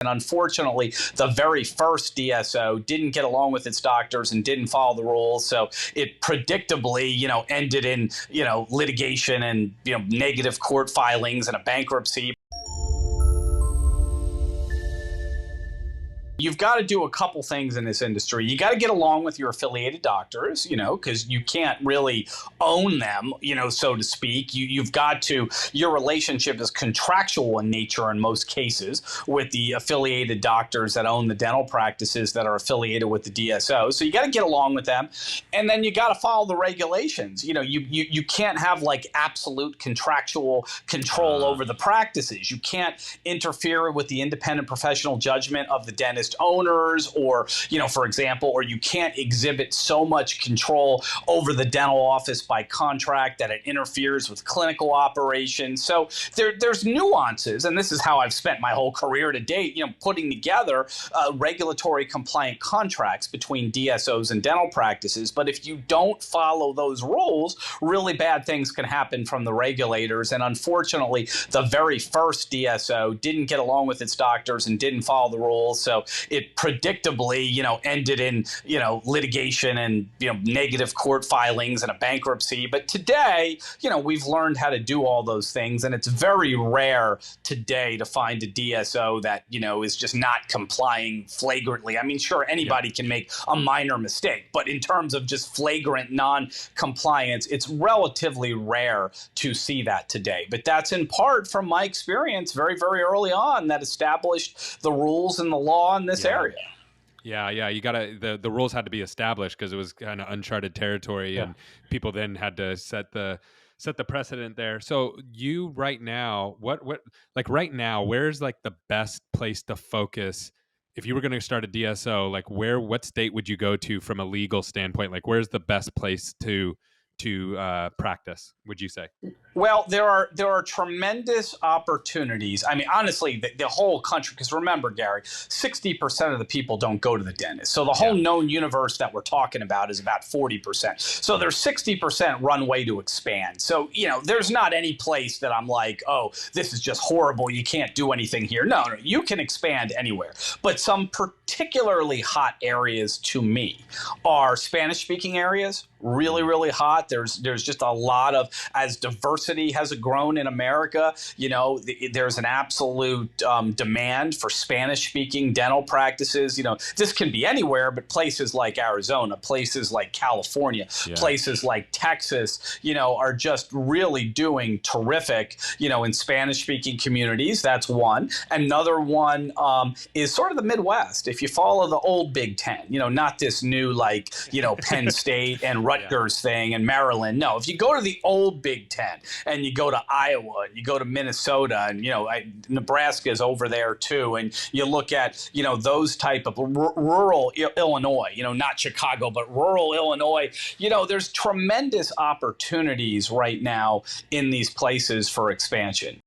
And unfortunately, the very first DSO didn't get along with its doctors and didn't follow the rules. So it predictably, ended in, litigation and, negative court filings and a bankruptcy. You've got to do a couple things in this industry. You got to get along with your affiliated doctors, because you can't really own them, so to speak. You've got to, your relationship is contractual in nature in most cases with the affiliated doctors that own the dental practices that are affiliated with the DSO. So you got to get along with them. And then you got to follow the regulations. You can't have like absolute contractual control over the practices. You can't interfere with the independent professional judgment of the dentist owners, or, for example, or you can't exhibit so much control over the dental office by contract that it interferes with clinical operations. So there's nuances, and this is how I've spent my whole career to date, putting together regulatory compliant contracts between DSOs and dental practices. But if you don't follow those rules, really bad things can happen from the regulators. And unfortunately, the very first DSO didn't get along with its doctors and didn't follow the rules. So it predictably, ended in, litigation and, negative court filings and a bankruptcy. But today, we've learned how to do all those things. And it's very rare today to find a DSO that, is just not complying flagrantly. I mean, sure, anybody can make a minor mistake, but in terms of just flagrant non-compliance, it's relatively rare to see that today. But that's in part from my experience very, very early on that established the rules and the law in this area. Yeah. You gotta, the rules had to be established because it was kind of uncharted territory, and people then had to set the precedent there. So you right now, right now, where's like the best place to focus if you were going to start a DSO? Like what state would you go to from a legal standpoint? Like where's the best place to practice, would you say? Well, there are tremendous opportunities. I mean, honestly, the whole country, because remember, Gary, 60% of the people don't go to the dentist. So the whole known universe that we're talking about is about 40%. So there's 60% runway to expand. So, there's not any place that I'm like, oh, this is just horrible, you can't do anything here. No, you can expand anywhere. But some particularly hot areas to me are Spanish-speaking areas, really, really hot. There's just a lot of, as diversity has grown in America, there's an absolute demand for Spanish-speaking dental practices. This can be anywhere, but places like Arizona, places like California, places like Texas, are just really doing terrific, in Spanish-speaking communities. That's one. Another one is sort of the Midwest. If you follow the old Big Ten, not this new Penn State and Rutgers thing and Maryland. No, if you go to the old Big Ten and you go to Iowa and you go to Minnesota and, Nebraska is over there too. And you look at, those type of rural Illinois, not Chicago, but rural Illinois, there's tremendous opportunities right now in these places for expansion.